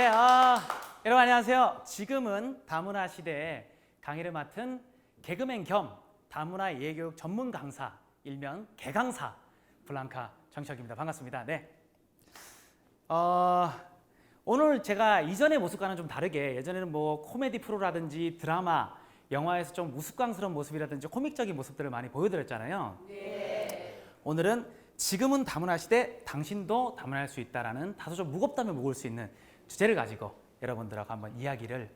네, 여러분 안녕하세요. 지금은 다문화 시대에 강의를 맡은 개그맨 겸 다문화 예교육 전문 강사, 일명 개강사 블랑카 정혁입니다. 반갑습니다. 네. 오늘 제가 이전의 모습과는 좀 다르게 예전에는 뭐 코미디 프로라든지 드라마, 영화에서 좀 우스꽝스러운 모습이라든지 코믹적인 모습들을 많이 보여드렸잖아요. 네. 오늘은 지금은 다문화 시대, 당신도 다문화할 수 있다라는 다소 좀 무겁다면 무거울 수 있는 주제를 가지고 여러분들하고 한번 이야기를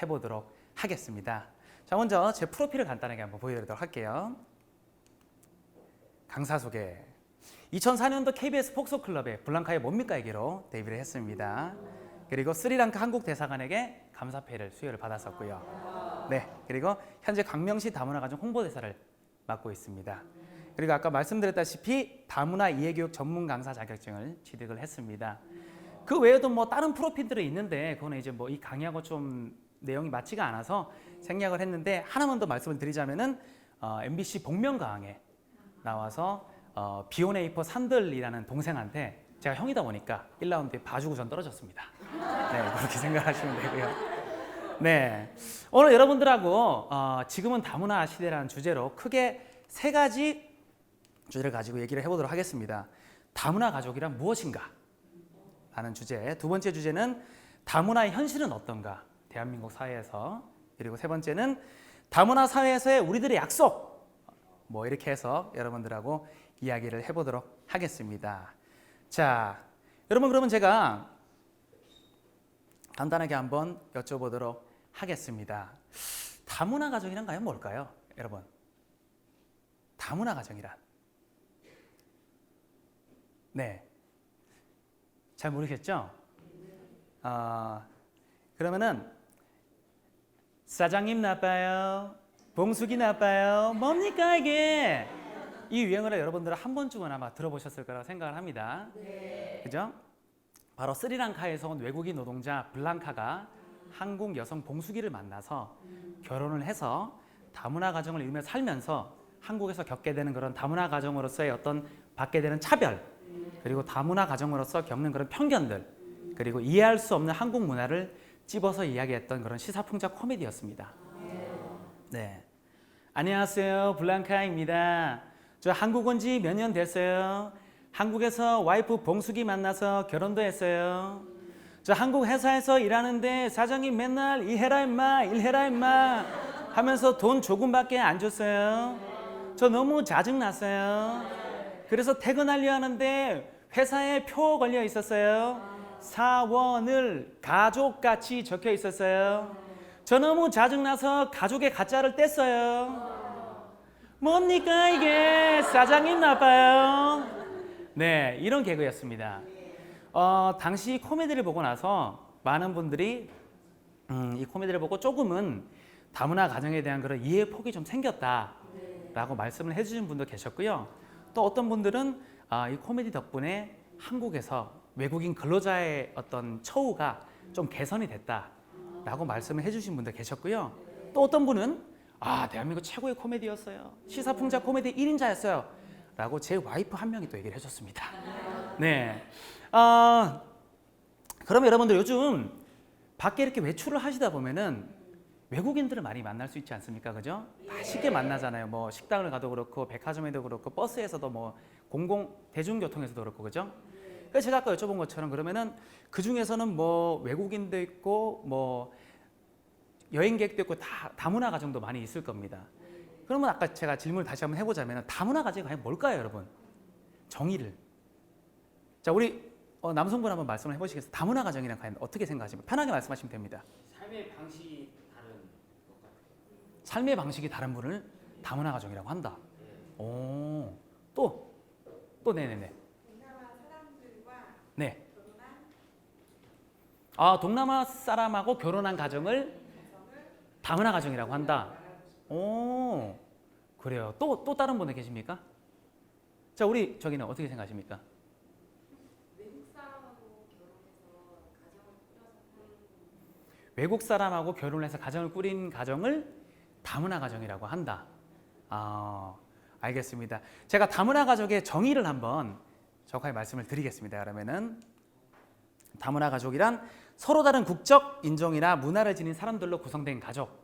해보도록 하겠습니다. 자, 먼저 제 프로필을 간단하게 한번 보여드리도록 할게요. 강사 소개. 2004년도 KBS 폭소클럽에 블랑카의 뭡니까에게로 데뷔를 했습니다. 그리고 스리랑카 한국 대사관에게 감사패를 수여를 받았었고요. 네, 그리고 현재 광명시 다문화가정 홍보대사를 맡고 있습니다. 그리고 아까 말씀드렸다시피 다문화 이해교육 전문 강사 자격증을 취득을 했습니다. 그 외에도 뭐 다른 프로필들이 있는데 그거는 이제 뭐 이 강의하고 좀 내용이 맞지가 않아서 생략을 했는데 하나만 더 말씀을 드리자면은 MBC 복면가왕에 나와서 비오네이퍼 산들이라는 동생한테 제가 형이다 보니까 1라운드에 봐주고 전 떨어졌습니다. 네, 그렇게 생각하시면 되고요. 네, 오늘 여러분들하고 지금은 다문화 시대라는 주제로 크게 세 가지 주제를 가지고 얘기를 해보도록 하겠습니다. 다문화 가족이란 무엇인가? 라는 주제. 두 번째 주제는 다문화의 현실은 어떤가? 대한민국 사회에서. 그리고 세 번째는 다문화 사회에서의 우리들의 약속. 뭐 이렇게 해서 여러분들하고 이야기를 해보도록 하겠습니다. 자, 여러분 그러면 제가 간단하게 한번 여쭤보도록 하겠습니다. 다문화 가정이란 과연 뭘까요? 여러분, 다문화 가정이란? 네, 잘 모르겠죠? 그러면은 사장님 나빠요, 봉숙이 나빠요, 뭡니까 이게? 이 유행어를 여러분들은 한 번쯤은 아마 들어보셨을 거라고 생각을 합니다. 네. 그죠? 바로 스리랑카에서 온 외국인 노동자 블랑카가 한국 여성 봉숙이를 만나서 결혼을 해서 다문화 가정을 이루며 살면서 한국에서 겪게 되는 그런 다문화 가정으로서의 어떤 받게 되는 차별, 그리고 다문화 가정으로서 겪는 그런 편견들, 그리고 이해할 수 없는 한국 문화를 찝어서 이야기했던 그런 시사풍자 코미디였습니다. 네. 안녕하세요, 블랑카입니다. 저 한국 온 지 몇 년 됐어요. 한국에서 와이프 봉숙이 만나서 결혼도 했어요. 저 한국 회사에서 일하는데 사장님 맨날 일해라 임마, 일해라 임마 하면서 돈 조금밖에 안 줬어요. 저 너무 짜증났어요. 그래서 퇴근하려 하는데 회사에 표 걸려 있었어요. 사원을 가족같이 적혀 있었어요. 저 너무 짜증나서 가족의 가짜를 뗐어요. 뭡니까 이게? 사장님 나빠요. 네, 이런 개그였습니다. 당시 코미디를 보고 나서 많은 분들이 이 코미디를 보고 조금은 다문화 가정에 대한 그런 이해 폭이 좀 생겼다라고 말씀을 해주신 분도 계셨고요. 또 어떤 분들은 이 코미디 덕분에 한국에서 외국인 근로자의 어떤 처우가 좀 개선이 됐다라고 말씀을 해주신 분도 계셨고요. 또 어떤 분은 대한민국 최고의 코미디였어요. 시사풍자 코미디 1인자였어요. 라고 제 와이프 한 명이 또 얘기를 해줬습니다. 네. 그러면 여러분들 요즘 밖에 이렇게 외출을 하시다 보면은 외국인들을 많이 만날 수 있지 않습니까? 그죠? 쉽게 만나잖아요. 뭐 식당을 가도 그렇고 백화점에도 그렇고 버스에서도 뭐 대중교통에서도 그렇고 그죠? 그래서 제가 아까 여쭤본 것처럼 그러면은 그 중에서는 뭐 외국인도 있고 뭐 여행객도 있고 다문화 가정도 많이 있을 겁니다. 그러면 아까 제가 질문을 다시 한번 해보자면 다문화 가정이 과연 뭘까요, 여러분? 정의를. 자, 우리 남성분 한번 말씀을 해보시겠어요? 다문화 가정이란 과연 어떻게 생각하십니까? 편하게 말씀하시면 됩니다. 삶의 방식이 다른 것 같아요. 삶의 방식이 다른 분을 다문화 가정이라고 한다. 오, 또 네네네. 동남아 사람들과 네. 결혼한 동남아 사람하고 결혼한 가정을 다문화 가정이라고 한다. 오, 그래요. 또 다른 분들 계십니까? 자, 우리 저기는 어떻게 생각하십니까? 외국 사람하고 결혼해서 가정을 꾸려서 외국 사람하고 결혼해서 가정을 꾸린 가정을 다문화 가정이라고 한다. 알겠습니다. 제가 다문화 가족의 정의를 한번 정확하게 말씀을 드리겠습니다. 그러면은 다문화 가족이란 서로 다른 국적, 인종이나 문화를 지닌 사람들로 구성된 가족.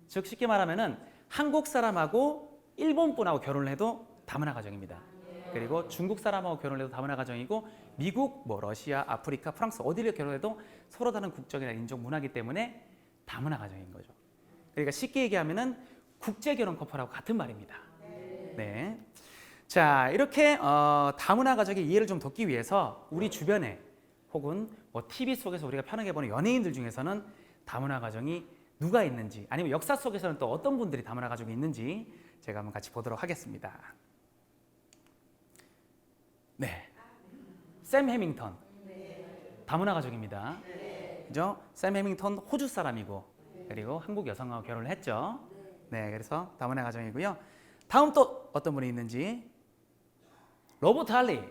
즉 쉽게 말하면은 한국 사람하고 일본 분하고 결혼을 해도 다문화 가정입니다. 그리고 중국 사람하고 결혼을 해도 다문화 가정이고 미국, 뭐 러시아, 아프리카, 프랑스 어디를 결혼해도 서로 다른 국적이나 인종, 문화이기 때문에 다문화 가정인 거죠. 그러니까 쉽게 얘기하면은 국제 결혼 커플하고 같은 말입니다. 네. 자, 이렇게 다문화 가족의 이해를 좀 돕기 위해서 우리 주변에 혹은 뭐 TV 속에서 우리가 편하게 보는 연예인들 중에서는 다문화 가정이 누가 있는지 아니면 역사 속에서는 또 어떤 분들이 다문화 가족이 있는지 제가 한번 같이 보도록 하겠습니다. 네. 샘 해밍턴. 다문화 가족입니다. 그죠? 샘 해밍턴 호주 사람이고 그리고 한국 여성하고 결혼을 했죠. 네, 그래서 다문화 가정이고요. 다음 또 어떤 분이 있는지 로버트 할리.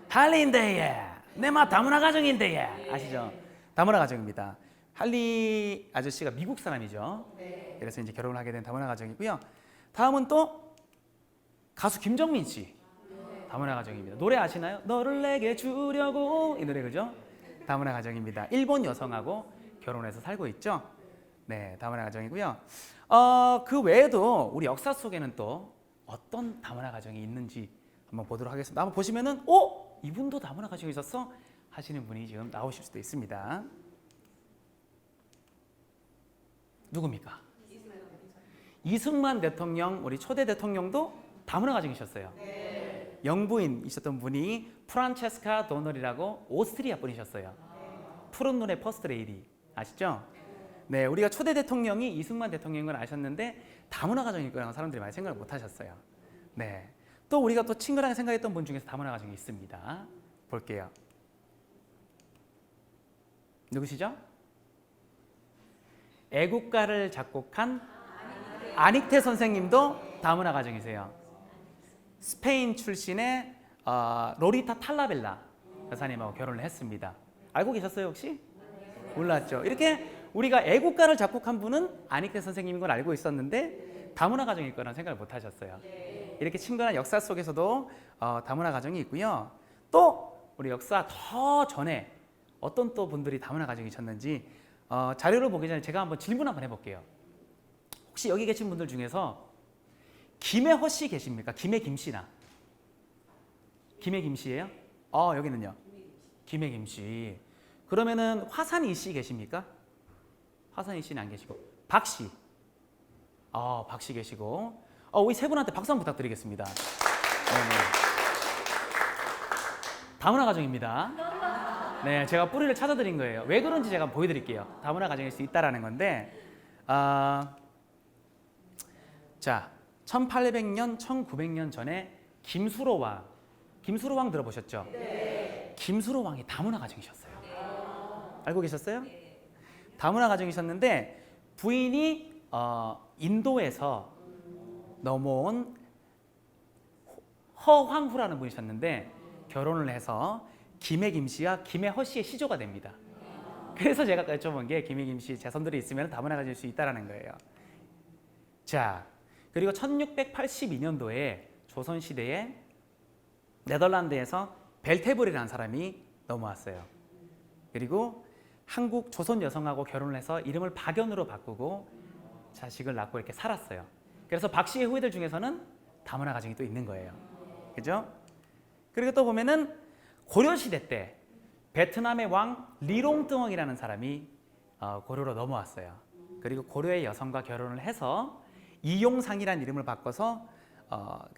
할리인데 예. 내마 다문화 가정인데 예. 아시죠? 다문화 가정입니다. 할리 아저씨가 미국 사람이죠. 그래서 이제 결혼을 하게 된 다문화 가정이고요. 다음은 또 가수 김정민 씨. 다문화 가정입니다. 노래 아시나요? 너를 내게 주려고 이 노래 그죠? 다문화 가정입니다. 일본 여성하고 결혼해서 살고 있죠. 네, 다문화 가정이고요. 그 외에도 우리 역사 속에는 또 어떤 다문화 가정이 있는지 한번 보도록 하겠습니다. 한번 보시면은 이분도 다문화 가정이 있었어? 하시는 분이 지금 나오실 수도 있습니다. 누굽니까? 이승만 대통령, 우리 초대 대통령도 다문화 가정이셨어요. 영부인이셨던 분이 프란체스카 도널이라고 오스트리아 분이셨어요. 푸른 눈의 퍼스트 레이디 아시죠? 네, 우리가 초대 대통령이 이승만 대통령인 걸 아셨는데 다문화 가정일 거라고 사람들이 많이 생각을 못 하셨어요. 네, 또 우리가 또 친근하게 생각했던 분 중에서 다문화 가정이 있습니다. 볼게요. 누구시죠? 애국가를 작곡한 아닉테 선생님도 다문화 가정이세요. 스페인 출신의 로리타 탈라벨라 여사님하고 결혼을 했습니다. 알고 계셨어요 혹시? 몰랐죠. 이렇게 우리가 애국가를 작곡한 분은 아닉테 선생님인 걸 알고 있었는데 다문화 가정일 거라는 생각을 못 하셨어요. 이렇게 친근한 역사 속에서도 다문화 가정이 있고요. 또 우리 역사 더 전에 어떤 또 분들이 다문화 가정이셨는지 자료를 보기 전에 제가 한번 질문 한번 해볼게요. 혹시 여기 계신 분들 중에서 김혜허 씨 계십니까? 김혜 김씨나. 김혜 김씨예요? 여기는요. 김혜 김씨. 그러면은 화산 이씨 계십니까? 화산 이씨는 안 계시고. 박씨. 박씨 계시고. 우리 세 분한테 박수 한번 부탁드리겠습니다. 네네. 다문화 가정입니다. 네, 제가 뿌리를 찾아드린 거예요. 왜 그런지 제가 보여드릴게요. 다문화 가정일 수 있다라는 건데, 자, 1800년, 1900년 전에 김수로 왕 들어보셨죠? 네. 김수로 왕이 다문화 가정이셨어요. 알고 계셨어요? 다문화 가정이셨는데 부인이 인도에서 넘어온 허황후라는 분이셨는데 결혼을 해서 김해 김씨와 김해 허씨의 시조가 됩니다. 그래서 제가 여쭤본 게 김해 김씨 자손들이 있으면 다문화 가질 수 있다는 거예요. 자, 그리고 1682년도에 조선시대에 네덜란드에서 벨테브리라는 사람이 넘어왔어요. 그리고 한국 조선 여성하고 결혼을 해서 이름을 박연으로 바꾸고 자식을 낳고 이렇게 살았어요. 그래서 박 씨의 후예들 중에서는 다문화 가정이 또 있는 거예요. 그죠? 그리고 또 보면은 고려시대 때 베트남의 왕 리롱뜨엉이라는 사람이 고려로 넘어왔어요. 그리고 고려의 여성과 결혼을 해서 이용상이라는 이름을 바꿔서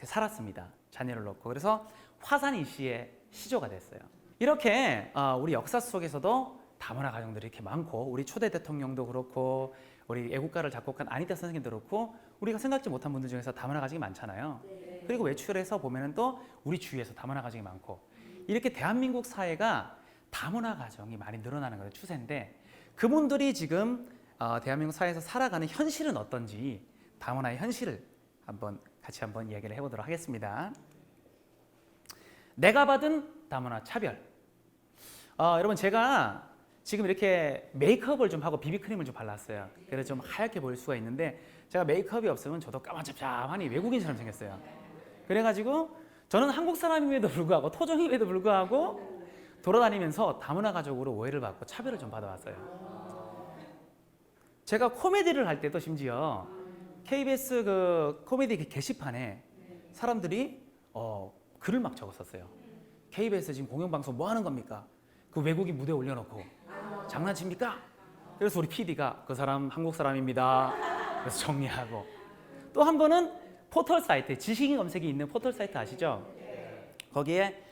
살았습니다. 자녀를 놓고. 그래서 화산 이씨의 시조가 됐어요. 이렇게 우리 역사 속에서도 다문화 가정들이 이렇게 많고 우리 초대 대통령도 그렇고 우리 애국가를 작곡한 아니타 선생님도 그렇고 우리가 생각지 못한 분들 중에서 다문화 가정이 많잖아요. 그리고 외출해서 보면은 또 우리 주위에서 다문화 가정이 많고 이렇게 대한민국 사회가 다문화 가정이 많이 늘어나는 것의 추세인데 그분들이 지금 대한민국 사회에서 살아가는 현실은 어떤지 다문화의 현실을 같이 한번 이야기를 해보도록 하겠습니다. 내가 받은 다문화 차별. 여러분 제가 지금 이렇게 메이크업을 좀 하고 비비크림을 좀 발랐어요. 그래서 좀 하얗게 보일 수가 있는데 제가 메이크업이 없으면 저도 까만잡잡하니 외국인처럼 생겼어요. 그래가지고 저는 한국 사람임에도 불구하고 토종임에도 불구하고 돌아다니면서 다문화 가족으로 오해를 받고 차별을 좀 받아왔어요. 제가 코미디를 할 때도 심지어 KBS 그 코미디 게시판에 사람들이 글을 막 적었었어요. KBS 지금 공영방송 뭐 하는 겁니까? 그 외국인 무대 올려놓고 장난칩니까? 그래서 우리 PD가 그 사람 한국 사람입니다. 그래서 정리하고 또 한 번은 포털 사이트 지식인 검색이 있는 포털 사이트 아시죠? 거기에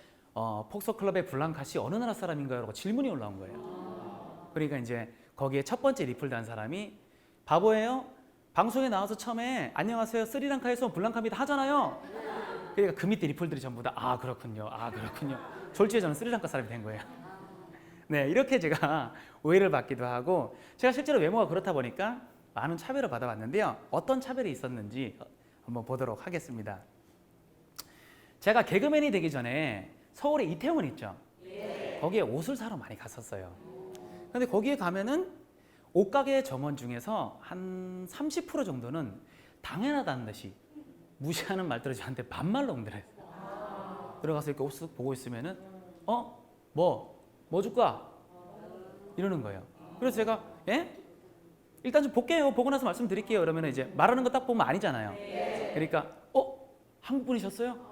폭소클럽의 블랑카 씨 어느 나라 사람인가요? 라고 질문이 올라온 거예요. 그러니까 이제 거기에 첫 번째 리플 단 사람이 바보예요? 방송에 나와서 처음에 안녕하세요 스리랑카에서 온 블랑카입니다 하잖아요. 그러니까 그 밑에 리플들이 전부 다 아 그렇군요. 아 그렇군요. 졸지에 저는 스리랑카 사람이 된 거예요. 네, 이렇게 제가 오해를 받기도 하고 제가 실제로 외모가 그렇다 보니까 많은 차별을 받아봤는데요. 어떤 차별이 있었는지 한번 보도록 하겠습니다. 제가 개그맨이 되기 전에 서울에 이태원 있죠? 거기에 옷을 사러 많이 갔었어요. 근데 거기에 가면은 옷가게 점원 중에서 한 30% 정도는 당연하다는 듯이 무시하는 말들을 저한테 반말로 응대했어요. 들어가서 이렇게 옷 보고 있으면은 뭐 줄까? 이러는 거예요. 그래서 제가 일단 좀 볼게요. 보고 나서 말씀드릴게요. 그러면 이제 말하는 거 딱 보면 아니잖아요. 그러니까 한국 분이셨어요?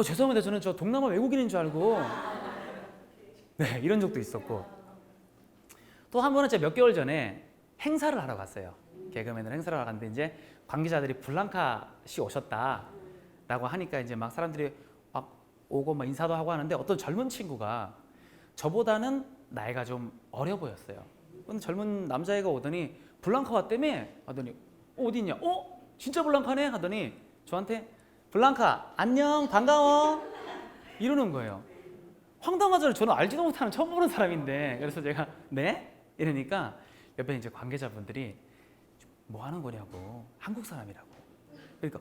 죄송합니다. 저는 저 동남아 외국인인 줄 알고. 네, 이런 적도 있었고. 또 한 번은 제가 몇 개월 전에 행사를 하러 갔어요. 개그맨을 행사를 하러 갔는데 이제 관계자들이 블랑카 씨 오셨다라고 하니까 이제 막 사람들이 막 오고 막 인사도 하고 하는데 어떤 젊은 친구가 저보다는 나이가 좀 어려 보였어요. 근데 젊은 남자애가 오더니 블랑카 왔다며? 하더니 어디 있냐? 진짜 블랑카네? 하더니 저한테 블랑카 안녕 반가워 이러는 거예요. 황당하잖아요. 저는 알지도 못하는 처음 보는 사람인데. 그래서 제가 네? 이러니까 옆에 이제 관계자분들이 뭐 하는 거냐고. 한국 사람이라고. 그러니까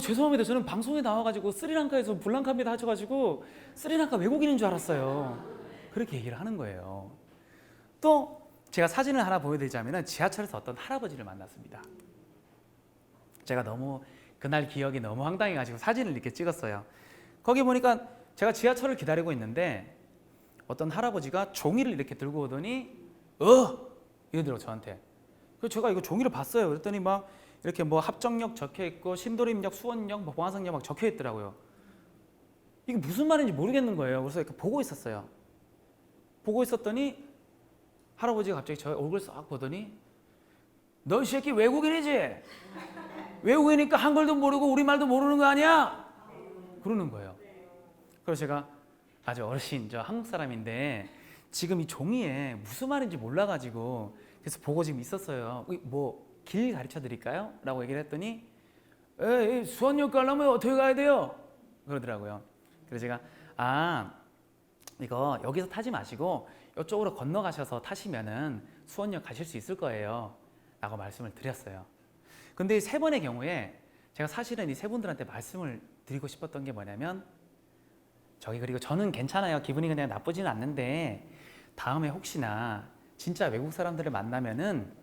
죄송합니다. 저는 방송에 나와가지고 스리랑카에서 블랑카입니다 하셔가지고 스리랑카 외국인인 줄 알았어요. 그렇게 얘기를 하는 거예요. 또 제가 사진을 하나 보여드리자면 지하철에서 어떤 할아버지를 만났습니다. 제가 너무 그날 기억이 너무 황당해가지고 사진을 이렇게 찍었어요. 거기 보니까 제가 지하철을 기다리고 있는데 어떤 할아버지가 종이를 이렇게 들고 오더니 이러더라고요 저한테. 그래서 제가 이거 종이를 봤어요. 그랬더니 막 이렇게 뭐 합정역 적혀 있고 신도림역, 수원역, 뭐 봉화성역 막 적혀 있더라고요. 이게 무슨 말인지 모르겠는 거예요. 그래서 이렇게 보고 있었어요. 보고 있었더니 할아버지가 갑자기 저 얼굴 싹 보더니 너 이 새끼 외국인이지? 외국이니까 한글도 모르고 우리말도 모르는 거 아니야? 그러는 거예요. 그래서 제가 아주 어르신 저 한국 사람인데 지금 이 종이에 무슨 말인지 몰라가지고 그래서 보고 지금 있었어요. 뭐 길 가르쳐 드릴까요? 라고 얘기를 했더니 수원역 가려면 어떻게 가야 돼요? 그러더라고요. 그래서 제가 이거 여기서 타지 마시고 이쪽으로 건너가셔서 타시면은 수원역 가실 수 있을 거예요 라고 말씀을 드렸어요. 근데 이 세 번의 경우에 제가 사실은 이 세 분들한테 말씀을 드리고 싶었던 게 뭐냐면 그리고 저는 괜찮아요. 기분이 그냥 나쁘지는 않는데 다음에 혹시나 진짜 외국 사람들을 만나면은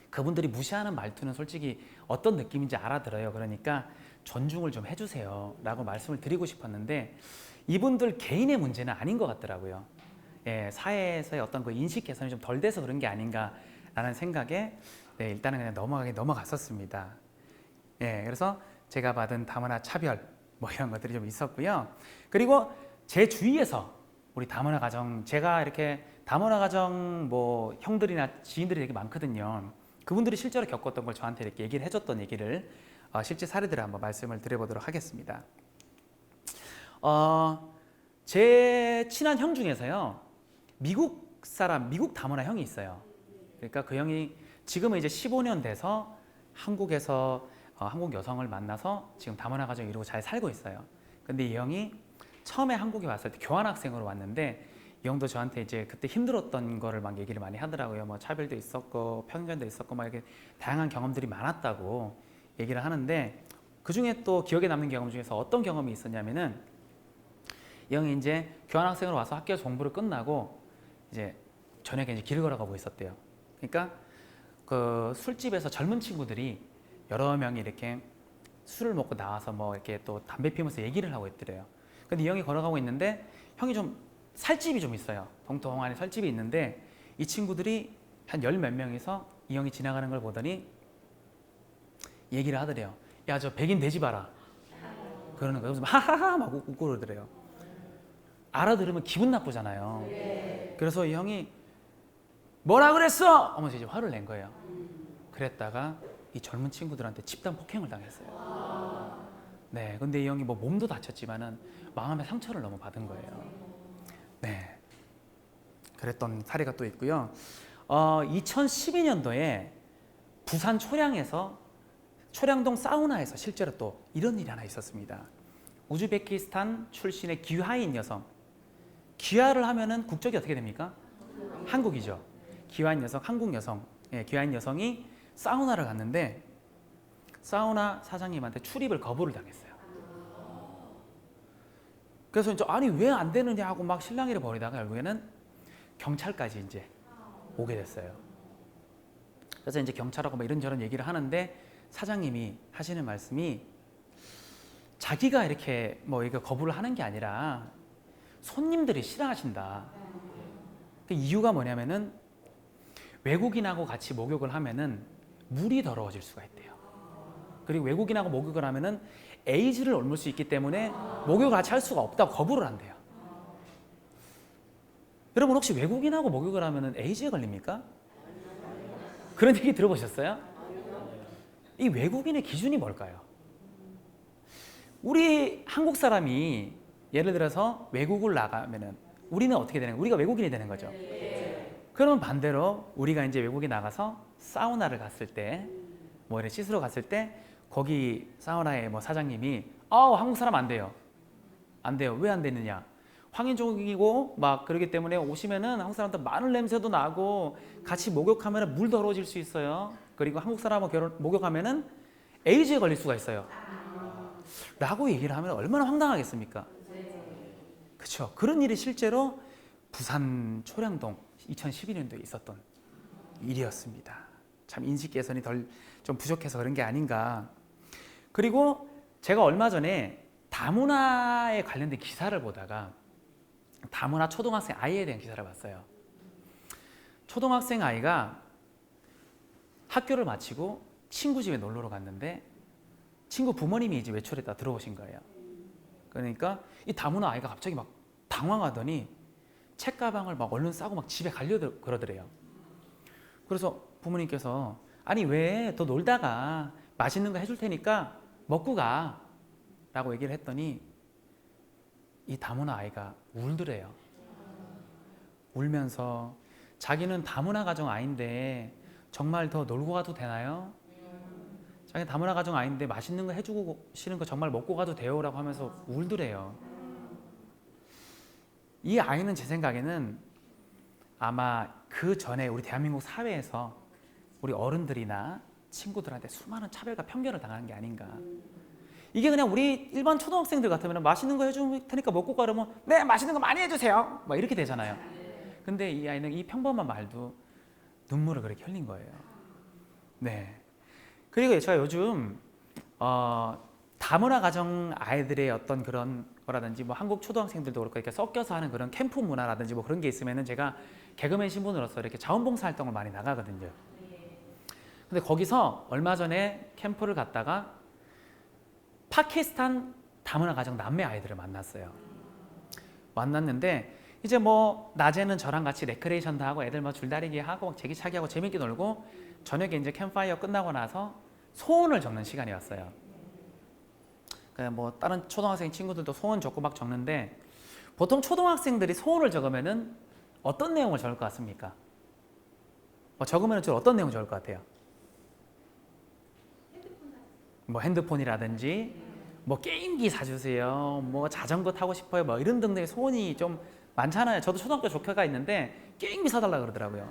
그분들이 무시하는 말투는 솔직히 어떤 느낌인지 알아들어요. 그러니까 존중을 좀 해주세요 라고 말씀을 드리고 싶었는데 이분들 개인의 문제는 아닌 것 같더라고요. 사회에서의 어떤 그 인식 개선이 좀 덜 돼서 그런 게 아닌가라는 생각에 일단은 그냥 넘어갔었습니다. 그래서 제가 받은 다문화 차별 뭐 이런 것들이 좀 있었고요. 그리고 제 주위에서 우리 다문화 가정 제가 이렇게 다문화 가정 뭐 형들이나 지인들이 되게 많거든요. 그분들이 실제로 겪었던 걸 저한테 이렇게 얘기를 해줬던 얘기를 실제 사례들을 한번 말씀을 드려보도록 하겠습니다. 제 친한 형 중에서요 미국 다문화 형이 있어요. 그러니까 그 형이 지금은 이제 15년 돼서 한국에서 한국 여성을 만나서 지금 다문화 가정 이루고 잘 살고 있어요. 근데 이 형이 처음에 한국에 왔을 때 교환학생으로 왔는데 이 형도 저한테 이제 그때 힘들었던 거를 막 얘기를 많이 하더라고요. 뭐 차별도 있었고 편견도 있었고 막 이렇게 다양한 경험들이 많았다고 얘기를 하는데 그 중에 또 기억에 남는 경험 중에서 어떤 경험이 있었냐면은 이 형이 이제 교환학생으로 와서 학교에서 공부를 끝나고 이제 저녁에 이제 길을 걸어가고 있었대요. 그러니까 그 술집에서 젊은 친구들이 여러 명이 이렇게 술을 먹고 나와서 뭐 이렇게 또 담배 피우면서 얘기를 하고 있더래요. 근데 이 형이 걸어가고 있는데 형이 좀 살집이 좀 있어요. 동통 안에 살집이 있는데 이 친구들이 한 열 몇 명이서 이 형이 지나가는 걸 보더니 얘기를 하더래요. 야, 저 백인 돼지 봐라. 그러는 거예요. 그래서 하하하 막 웃고 그러더래요. 알아들으면 기분 나쁘잖아요. 그래서 이 형이 뭐라 그랬어? 하면서 이제 화를 낸 거예요. 그랬다가 이 젊은 친구들한테 집단 폭행을 당했어요. 네, 근데 이 형이 뭐 몸도 다쳤지만은 마음의 상처를 너무 받은 거예요. 네, 그랬던 사례가 또 있고요. 2012년도에 부산 초량동 사우나에서 실제로 또 이런 일이 하나 있었습니다. 우즈베키스탄 출신의 귀화인 여성. 귀화를 하면은 국적이 어떻게 됩니까? 한국이죠. 귀화인 여성, 한국 여성. 예, 귀화인 여성이 사우나를 갔는데 사우나 사장님한테 출입을 거부를 당했어요. 그래서 이제 아니 왜 안 되느냐 하고 막 실랑이를 벌이다가 결국에는 경찰까지 이제 오게 됐어요. 그래서 이제 경찰하고 뭐 이런저런 얘기를 하는데 사장님이 하시는 말씀이 자기가 이렇게 뭐 이거 거부를 하는 게 아니라 손님들이 싫어하신다. 그 이유가 뭐냐면은 외국인하고 같이 목욕을 하면은 물이 더러워질 수가 있대요. 그리고 외국인하고 목욕을 하면은 에이즈를 옮을 수 있기 때문에 목욕을 같이 할 수가 없다고 거부를 한대요. 여러분 혹시 외국인하고 목욕을 하면은 에이즈에 걸립니까? 그런 얘기 들어보셨어요? 이 외국인의 기준이 뭘까요? 우리 한국 사람이 예를 들어서 외국을 나가면은 우리는 어떻게 되는 거예요? 우리가 외국인이 되는 거죠. 그러면 반대로 우리가 이제 외국에 나가서 사우나를 갔을 때, 뭐 이렇게 씻으러 갔을 때 거기 사우나의 뭐 사장님이 한국 사람 안 돼요. 안 돼요. 왜 안 되느냐? 황인종이고 막 그러기 때문에 오시면은 한국 사람들 마늘 냄새도 나고 같이 목욕하면은 물 더러워질 수 있어요. 그리고 한국 사람하고 목욕하면은 에이즈에 걸릴 수가 있어요. 라고 얘기를 하면 얼마나 황당하겠습니까? 그렇죠. 그런 일이 실제로 부산 초량동 2012년도에 있었던 일이었습니다. 참 인식 개선이 덜 좀 부족해서 그런 게 아닌가. 그리고 제가 얼마 전에 다문화에 관련된 기사를 보다가 다문화 초등학생 아이에 대한 기사를 봤어요. 초등학생 아이가 학교를 마치고 친구 집에 놀러 갔는데 친구 부모님이 이제 외출했다 들어오신 거예요. 그러니까 이 다문화 아이가 갑자기 막 당황하더니 책가방을 막 얼른 싸고 막 집에 가려고 그러더래요. 그래서 부모님께서 아니 왜 더 놀다가 맛있는 거 해줄 테니까 먹고 가 라고 얘기를 했더니 이 다문화 아이가 울더래요. 울면서 자기는 다문화 가정 아이인데 정말 더 놀고 가도 되나요? 자기 다문화 가정 아이인데 맛있는 거 해주고 싫은 거 정말 먹고 가도 돼요? 라고 하면서 울더래요. 이 아이는 제 생각에는 아마 그 전에 우리 대한민국 사회에서 우리 어른들이나 친구들한테 수많은 차별과 편견을 당하는 게 아닌가. 이게 그냥 우리 일반 초등학생들 같으면 맛있는 거 해줄 테니까 먹고 가 그러면 네 맛있는 거 많이 해주세요 막 이렇게 되잖아요. 근데 이 아이는 이 평범한 말도 눈물을 그렇게 흘린 거예요. 네. 그리고 제가 요즘 다문화 가정 아이들의 어떤 그런 거라든지 뭐 한국 초등학생들도 그렇고 이렇게 섞여서 하는 그런 캠프 문화라든지 뭐 그런 게 있으면은 제가 개그맨 신분으로서 이렇게 자원봉사 활동을 많이 나가거든요. 근데 거기서 얼마 전에 캠프를 갔다가 파키스탄 다문화 가정 남매 아이들을 만났어요. 만났는데 이제 뭐 낮에는 저랑 같이 레크레이션도 하고 애들 뭐 줄다리기 하고 막 제기차기 하고 재밌게 놀고 저녁에 이제 캠프파이어 끝나고 나서 소원을 적는 시간이 왔어요. 그냥 뭐 다른 초등학생 친구들도 소원 적고 막 적는데 보통 초등학생들이 소원을 적으면은 어떤 내용을 적을 것 같습니까? 적으면 좀 어떤 내용 적을 것 같아요? 뭐 핸드폰이라든지 뭐 게임기 사주세요, 뭐 자전거 타고 싶어요, 뭐 이런 등등의 소원이 좀 많잖아요. 저도 초등학교 조카가 있는데 게임기 사달라 그러더라고요.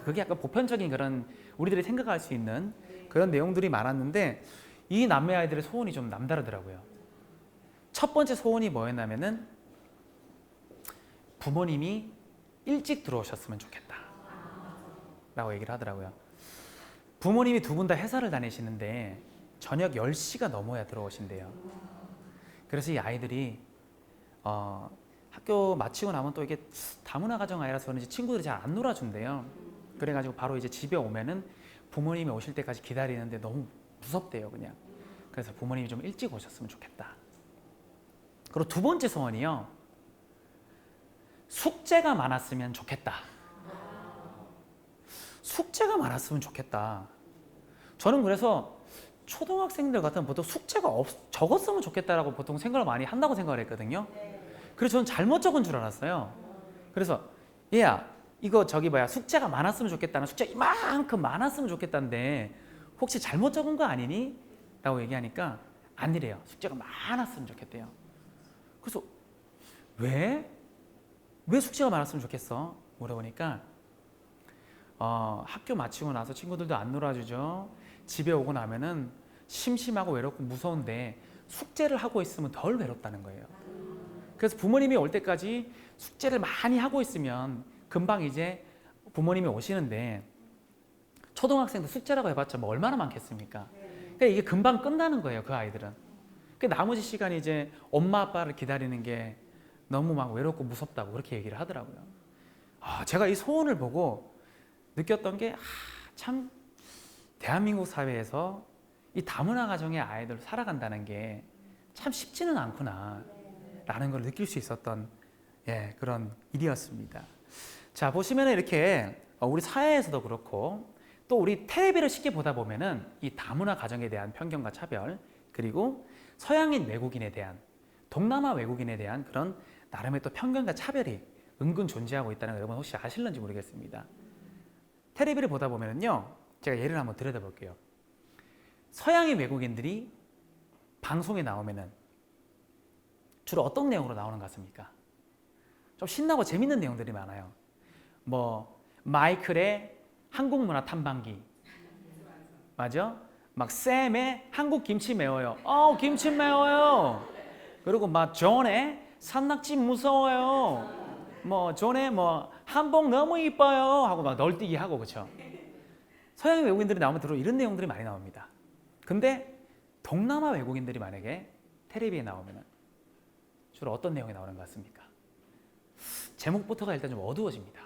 그게 약간 보편적인 그런 우리들이 생각할 수 있는 그런 내용들이 많았는데 이 남매 아이들의 소원이 좀 남다르더라고요. 첫 번째 소원이 뭐였냐면은 부모님이 일찍 들어오셨으면 좋겠다 라고 얘기를 하더라고요. 부모님이 두 분 다 회사를 다니시는데 저녁 10시가 넘어야 들어오신대요. 그래서 이 아이들이 학교 마치고 나면 또 이게 다문화 가정 아이라서 그런지 친구들이 잘 안 놀아준대요. 그래가지고 바로 이제 집에 오면은 부모님이 오실 때까지 기다리는데 너무 무섭대요, 그냥. 그래서 부모님이 좀 일찍 오셨으면 좋겠다. 그리고 두 번째 소원이요. 숙제가 많았으면 좋겠다. 숙제가 많았으면 좋겠다. 저는 그래서 초등학생들 같은 보통 숙제가 적었으면 좋겠다라고 보통 생각을 많이 한다고 생각을 했거든요. 그래서 저는 잘못 적은 줄 알았어요. 그래서 얘야 이거 저기 뭐야 숙제가 많았으면 좋겠다는 숙제 이만큼 많았으면 좋겠다는데 혹시 잘못 적은 거 아니니? 라고 얘기하니까 아니래요. 숙제가 많았으면 좋겠대요. 그래서 왜 숙제가 많았으면 좋겠어? 물어보니까 학교 마치고 나서 친구들도 안 놀아주죠. 집에 오고 나면은 심심하고 외롭고 무서운데 숙제를 하고 있으면 덜 외롭다는 거예요. 그래서 부모님이 올 때까지 숙제를 많이 하고 있으면 금방 이제 부모님이 오시는데 초등학생도 숙제라고 해봤자 뭐 얼마나 많겠습니까? 그러니까 이게 금방 끝나는 거예요, 그 아이들은. 그 나머지 시간이 이제 엄마 아빠를 기다리는 게 너무 막 외롭고 무섭다고 그렇게 얘기를 하더라고요. 제가 이 소원을 보고 느꼈던 게 참 대한민국 사회에서 이 다문화 가정의 아이들 살아간다는 게 참 쉽지는 않구나 라는 걸 느낄 수 있었던 그런 일이었습니다. 자, 보시면 이렇게 우리 사회에서도 그렇고 또 우리 텔레비를 쉽게 보다 보면은 이 다문화 가정에 대한 편견과 차별 그리고 서양인 외국인에 대한 동남아 외국인에 대한 그런 나름의 또 편견과 차별이 은근 존재하고 있다는 걸 여러분 혹시 아실는지 모르겠습니다. 텔레비를 보다 보면은요, 제가 예를 한번 들여다볼게요. 서양인 외국인들이 방송에 나오면은 주로 어떤 내용으로 나오는 것 같습니까? 좀 신나고 재밌는 내용들이 많아요. 뭐 마이클의 한국 문화 탐방기, 맞아? 막 샘의 한국 김치 매워요. 김치 매워요. 그리고 막 존의 산낙지 무서워요. 뭐 존의 뭐 한복 너무 이뻐요 하고 막 널뛰기 하고 그렇죠. 서양 외국인들이 나오면 주로 이런 내용들이 많이 나옵니다. 근데 동남아 외국인들이 만약에 텔레비에 나오면 주로 어떤 내용이 나오는 것 같습니까? 제목부터가 일단 좀 어두워집니다.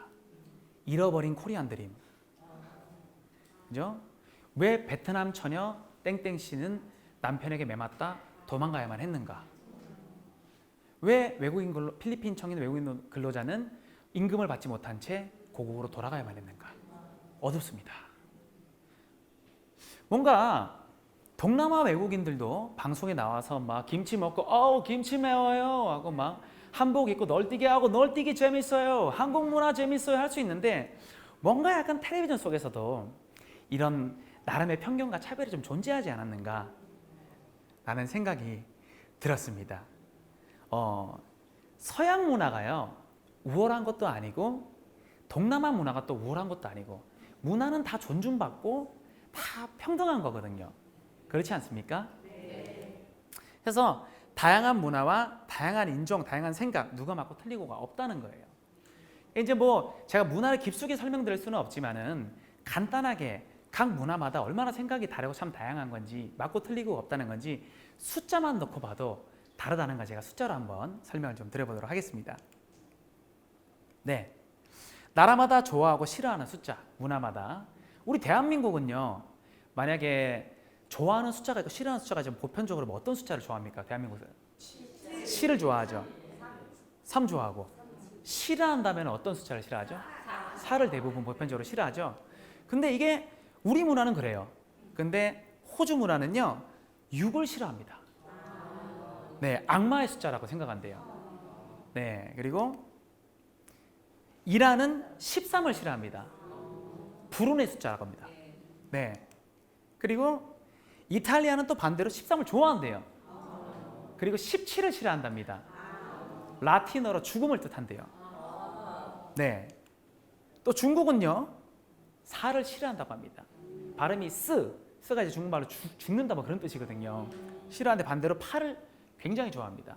잃어버린 코리안 드림. 그죠? 왜 베트남 처녀 땡땡 씨는 남편에게 매맞다 도망가야만 했는가? 왜 필리핀 청년 외국인 근로자는 임금을 받지 못한 채 고국으로 돌아가야만 했는가? 어둡습니다. 뭔가 동남아 외국인들도 방송에 나와서 막 김치 먹고 김치 매워요 하고 막 한복 입고 널뛰기 하고 널뛰기 재밌어요. 한국 문화 재밌어요 할 수 있는데 뭔가 약간 텔레비전 속에서도 이런 나름의 편견과 차별이 좀 존재하지 않았는가 라는 생각이 들었습니다. 서양 문화가요 우월한 것도 아니고 동남아 문화가 또 우월한 것도 아니고 문화는 다 존중받고 다 평등한 거거든요. 그렇지 않습니까? 그래서 다양한 문화와 다양한 인종, 다양한 생각 누가 맞고 틀리고가 없다는 거예요. 이제 뭐 제가 문화를 깊숙이 설명드릴 수는 없지만은 간단하게 각 문화마다 얼마나 생각이 다르고 참 다양한 건지 맞고 틀리고 없다는 건지 숫자만 넣고 봐도 다르다는 걸 제가 숫자로 한번 설명을 좀 드려보도록 하겠습니다. 네, 나라마다 좋아하고 싫어하는 숫자, 문화마다 우리 대한민국은요 만약에 좋아하는 숫자가 있고 싫어하는 숫자가 좀 보편적으로 뭐 어떤 숫자를 좋아합니까? 대한민국은 7을 좋아하죠. 3 좋아하고 싫어한다면 어떤 숫자를 싫어하죠? 4를 대부분 보편적으로 싫어하죠. 근데 이게 우리 문화는 그래요. 근데 호주 문화는요 6을 싫어합니다. 네, 악마의 숫자라고 생각한대요. 네, 그리고 이란은 13을 싫어합니다. 불운의 숫자라고 합니다. 네, 그리고 이탈리아는 또 반대로 13을 좋아한대요. 그리고 17을 싫어한답니다. 라틴어로 죽음을 뜻한대요. 네, 또 중국은요 4를 싫어한다고 합니다. 발음이 스가 이제 중국말로 죽는다 뭐 그런 뜻이거든요. 싫어하는데 반대로 8을 굉장히 좋아합니다.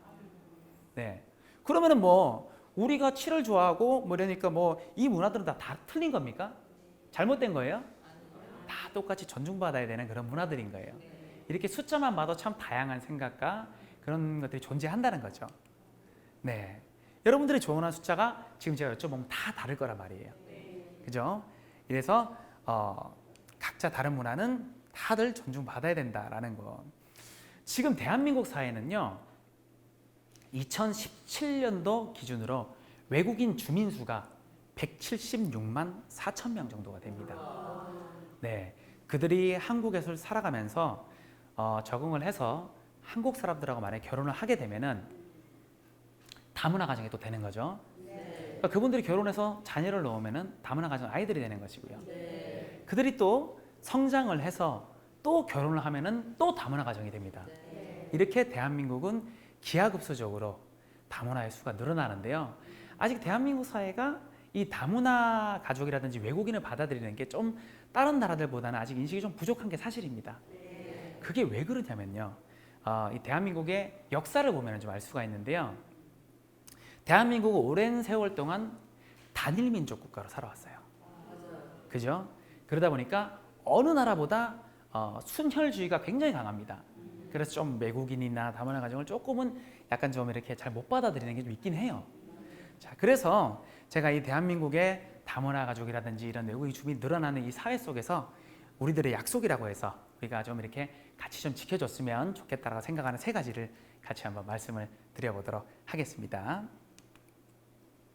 네, 그러면은 뭐 우리가 7을 좋아하고 뭐 이러니까 뭐 이 문화들은 다 틀린 겁니까? 잘못된 거예요? 다 똑같이 존중받아야 되는 그런 문화들인 거예요. 이렇게 숫자만 봐도 참 다양한 생각과 그런 것들이 존재한다는 거죠. 네, 여러분들이 조언한 숫자가 지금 제가 여쭤보면 다 다를 거란 말이에요. 그죠? 이래서 각자 다른 문화는 다들 존중받아야 된다라는 거. 지금 대한민국 사회는요, 2017년도 기준으로 외국인 주민 수가 176만 4천 명 정도가 됩니다. 네, 그들이 한국에서 살아가면서 적응을 해서 한국 사람들하고 만약에 결혼을 하게 되면은 다문화 가정이 또 되는 거죠. 그러니까 그분들이 결혼해서 자녀를 낳으면은 다문화 가정 아이들이 되는 것이고요. 그들이 또 성장을 해서 또 결혼을 하면은 또 다문화 가정이 됩니다. 이렇게 대한민국은 기하급수적으로 다문화의 수가 늘어나는데요. 아직 대한민국 사회가 이 다문화 가족이라든지 외국인을 받아들이는 게 좀 다른 나라들보다는 아직 인식이 좀 부족한 게 사실입니다. 그게 왜 그러냐면요. 이 대한민국의 역사를 보면 좀 알 수가 있는데요. 대한민국은 오랜 세월 동안 단일 민족 국가로 살아왔어요. 그죠? 그러다 보니까 어느 나라보다 순혈주의가 굉장히 강합니다. 그래서 좀 외국인이나 다문화 가정을 조금은 약간 좀 이렇게 잘 못 받아들이는 게 좀 있긴 해요. 자, 그래서 제가 이 대한민국의 다문화 가족이라든지 이런 외국인 주민이 늘어나는 이 사회 속에서 우리들의 약속이라고 해서 우리가 좀 이렇게 같이 좀 지켜줬으면 좋겠다라고 생각하는 세 가지를 같이 한번 말씀을 드려보도록 하겠습니다.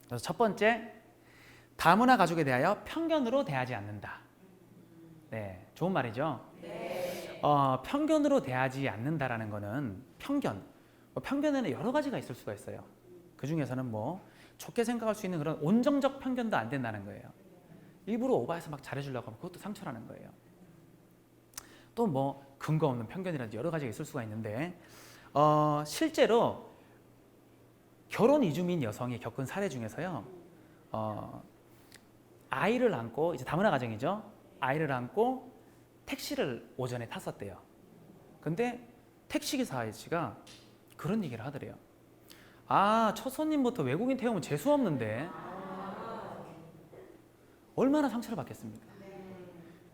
그래서 첫 번째, 다문화 가족에 대하여 편견으로 대하지 않는다. 네, 좋은 말이죠. 편견으로 대하지 않는다라는 거는 편견에는 여러 가지가 있을 수가 있어요. 그 중에서는 뭐 좋게 생각할 수 있는 그런 온정적 편견도 안 된다는 거예요. 일부러 오버해서 막 잘해주려고 하면 그것도 상처라는 거예요. 또 뭐 근거 없는 편견이라든지 여러 가지가 있을 수가 있는데 실제로 결혼 이주민 여성이 겪은 사례 중에서요, 아이를 안고 이제 다문화 가정이죠. 아이를 안고 택시를 오전에 탔었대요. 근데 택시기사 아저씨가 그런 얘기를 하더래요. 첫 손님부터 외국인 태우면 재수 없는데 얼마나 상처를 받겠습니까?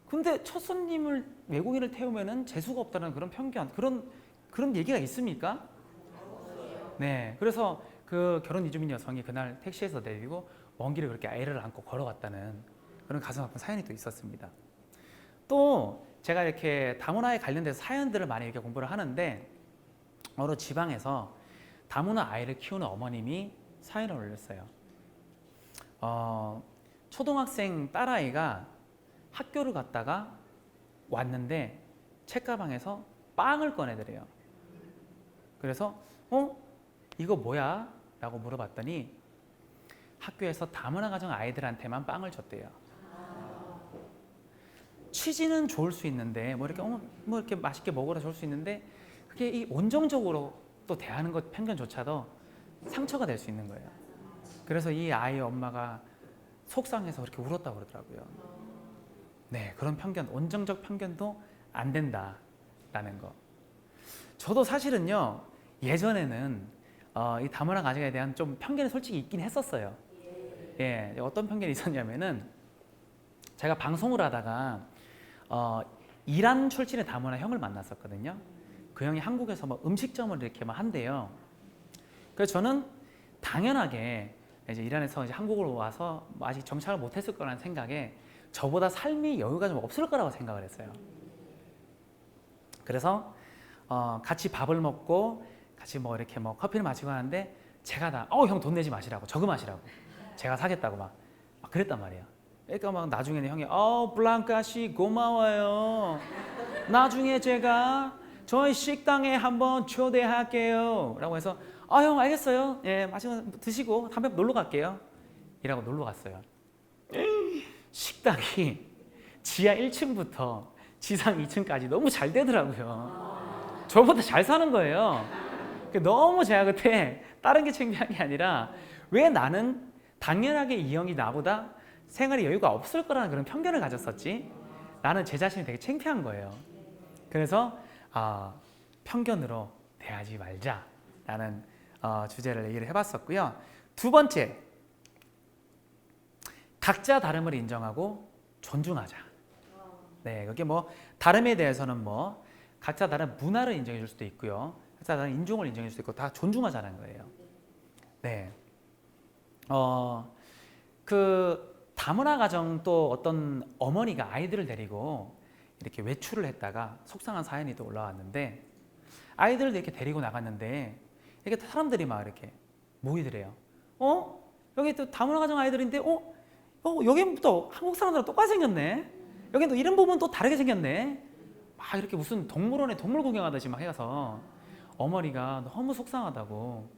근데 첫 손님을 외국인을 태우면은 재수가 없다는 그런 편견, 그런 얘기가 있습니까? 네, 그래서 그 결혼 이주민 여성이 그날 택시에서 내리고 먼 길을 그렇게 아이를 안고 걸어갔다는 그런 가슴 아픈 사연이 또 있었습니다. 또 제가 이렇게 다문화에 관련돼서 사연들을 많이 이렇게 공부를 하는데 어느 지방에서 다문화 아이를 키우는 어머님이 사연을 올렸어요. 초등학생 딸아이가 학교를 갔다가 왔는데 책가방에서 빵을 꺼내더래요. 그래서 이거 뭐야? 라고 물어봤더니 학교에서 다문화 가정 아이들한테만 빵을 줬대요. 취지는 좋을 수 있는데 뭐 이렇게 맛있게 먹으라 좋을 수 있는데 그게 이 온정적으로 또 대하는 것 편견조차도 상처가 될 수 있는 거예요. 그래서 이 아이의 엄마가 속상해서 그렇게 울었다고 그러더라고요. 네, 그런 편견, 온정적 편견도 안 된다라는 거. 저도 사실은요, 예전에는 이 다문화 가정에 대한 좀 편견이 솔직히 있긴 했었어요. 예, 어떤 편견이 있었냐면은 제가 방송을 하다가 이란 출신의 다문화 형을 만났었거든요. 그 형이 한국에서 뭐 음식점을 이렇게 막 한대요. 그래서 저는 당연하게 이제 이란에서 이제 한국으로 와서 뭐 아직 정착을 못했을 거라는 생각에 저보다 삶이 여유가 좀 없을 거라고 생각을 했어요. 그래서 같이 밥을 먹고 같이 뭐 이렇게 뭐 커피를 마시고 하는데 제가 형 돈 내지 마시라고, 저거 마시라고, 제가 사겠다고 막 그랬단 말이에요. 그러니까 막 나중에는 형이 블랑카 씨 고마워요. 나중에 제가 저희 식당에 한번 초대할게요. 라고 해서 형 알겠어요. 예, 마시고 드시고 담배 놀러 갈게요. 이라고 놀러 갔어요. 식당이 지하 1층부터 지상 2층까지 너무 잘 되더라고요. 저보다 잘 사는 거예요. 너무 제가 그때 다른 게 창피한 게 아니라 왜 나는 당연하게 이 형이 나보다 생활에 여유가 없을 거라는 그런 편견을 가졌었지? 나는 제 자신이 되게 창피한 거예요. 그래서 편견으로 대하지 말자라는 주제를 얘기를 해봤었고요. 두 번째, 각자 다름을 인정하고 존중하자. 네, 그게 뭐 다름에 대해서는 뭐 각자 다른 문화를 인정해 줄 수도 있고요. 각자 다른 인종을 인정해 줄 수도 있고 다 존중하자는 거예요. 네. 그 다문화 가정 또 어떤 어머니가 아이들을 데리고 이렇게 외출을 했다가 속상한 사연이 또 올라왔는데 아이들을 이렇게 데리고 나갔는데 이렇게 사람들이 막 이렇게 모이더래요. 여기 또 다문화 가정 아이들인데 여긴 또 한국 사람들랑 똑같이 생겼네. 여긴 또 이런 부분 또 다르게 생겼네. 막 이렇게 무슨 동물원에 동물 구경하듯이 막 해서 어머니가 너무 속상하다고.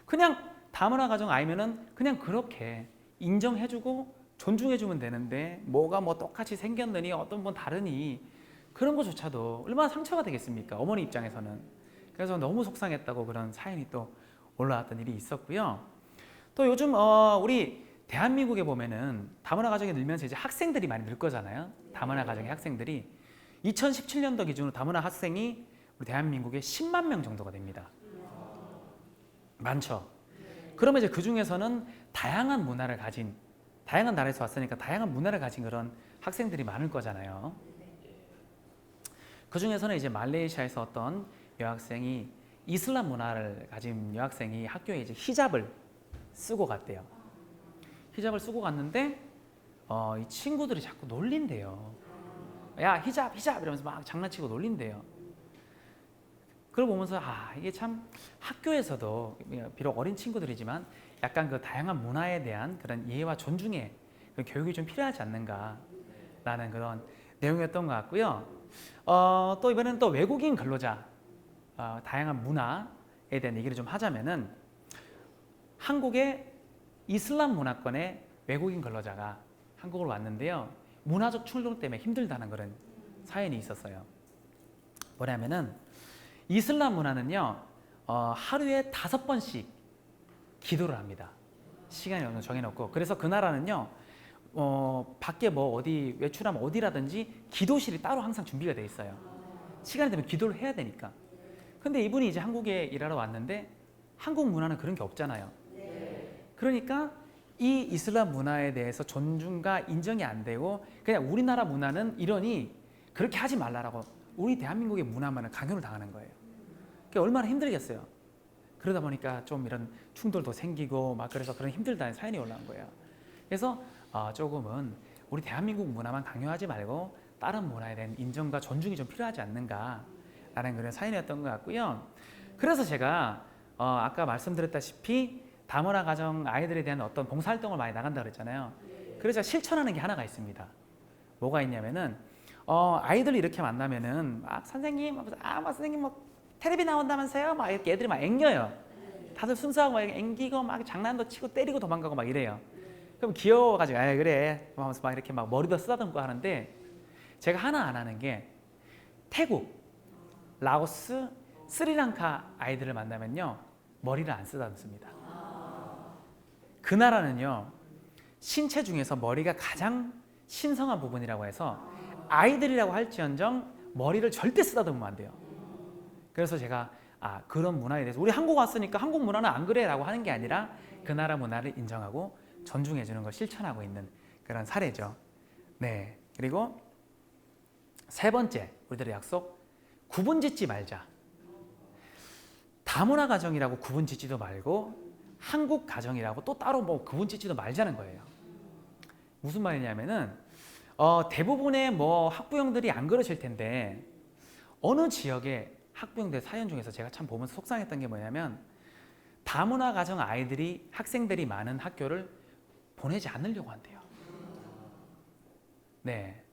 그냥 다문화 가정 아이면은 그냥 그렇게 인정해주고 존중해주면 되는데 뭐가 뭐 똑같이 생겼느니 어떤 분 다르니 그런 것조차도 얼마나 상처가 되겠습니까? 어머니 입장에서는. 그래서 너무 속상했다고 그런 사연이 또 올라왔던 일이 있었고요. 또 요즘 우리 대한민국에 보면은 다문화 가정이 늘면서 이제 학생들이 많이 늘 거잖아요. 다문화 가정의 학생들이 2017년도 기준으로 다문화 학생이 우리 대한민국에 10만 명 정도가 됩니다. 많죠. 그러면 이제 그 중에서는 다양한 문화를 가진, 다양한 나라에서 왔으니까 다양한 문화를 가진 그런 학생들이 많을 거잖아요. 그 중에서는 이제 말레이시아에서 어떤 여학생이 이슬람 문화를 가진 여학생이 학교에 이제 히잡을 쓰고 갔대요. 히잡을 쓰고 갔는데 이 친구들이 자꾸 놀린대요. 야, 히잡 이러면서 막 장난치고 놀린대요. 그걸 보면서 이게 참 학교에서도 비록 어린 친구들이지만 약간 그 다양한 문화에 대한 그런 이해와 존중의 그런 교육이 좀 필요하지 않는가라는 그런 내용이었던 것 같고요. 또 이번에는 또 외국인 근로자 다양한 문화에 대한 얘기를 좀 하자면은 한국의 이슬람 문화권의 외국인 근로자가 한국으로 왔는데요. 문화적 충돌 때문에 힘들다는 그런 사연이 있었어요. 뭐냐면은 이슬람 문화는요, 하루에 5번씩 기도를 합니다. 시간이 어느 정도 정해놓고. 그래서 그 나라는요, 밖에 뭐 어디 외출하면 어디라든지 기도실이 따로 항상 준비가 돼 있어요. 시간이 되면 기도를 해야 되니까. 근데 이분이 이제 한국에 일하러 왔는데 한국 문화는 그런 게 없잖아요. 그러니까 이 이슬람 문화에 대해서 존중과 인정이 안 되고 그냥 우리나라 문화는 이러니 그렇게 하지 말라라고 우리 대한민국의 문화만은 강요를 당하는 거예요. 그게 얼마나 힘들겠어요. 그러다 보니까 좀 이런 충돌도 생기고 막 그래서 그런 힘들다는 사연이 올라온 거예요. 그래서 조금은 우리 대한민국 문화만 강요하지 말고 다른 문화에 대한 인정과 존중이 좀 필요하지 않는가라는 그런 사연이었던 것 같고요. 그래서 제가 아까 말씀드렸다시피 다문화 가정 아이들에 대한 어떤 봉사활동을 많이 나간다고 그랬잖아요. 그래서 실천하는 게 하나가 있습니다. 뭐가 있냐면은 아이들이 이렇게 만나면은 선생님, 막 선생님 뭐 텔레비 나온다면서요? 막 이렇게 애들이 막 앵겨요. 다들 순수하고 막 앵기고 막 장난도 치고 때리고 도망가고 막 이래요. 그럼 귀여워가지고 그래 하면서 막 이렇게 막 머리도 쓰다듬고 하는데 제가 하나 안 하는 게 태국, 라오스, 스리랑카 아이들을 만나면요 머리를 안 쓰다듬습니다. 그 나라는요 신체 중에서 머리가 가장 신성한 부분이라고 해서 아이들이라고 할지언정 머리를 절대 쓰다듬으면 안 돼요. 그래서 제가 그런 문화에 대해서 우리 한국 왔으니까 한국 문화는 안 그래라고 하는 게 아니라 그 나라 문화를 인정하고 존중해 주는 걸 실천하고 있는 그런 사례죠. 네. 그리고 세 번째 우리들의 약속, 구분 짓지 말자. 다문화 가정이라고 구분 짓지도 말고 한국 가정이라고 또 따로 뭐 구분 짓지도 말자는 거예요. 무슨 말이냐면은 대부분의 뭐 학부형들이 안 그러실 텐데 어느 지역의 학부형들 사연 중에서 제가 참 보면서 속상했던 게 뭐냐면 다문화 가정 아이들이 학생들이 많은 학교를 보내지 않으려고 한대요. 네.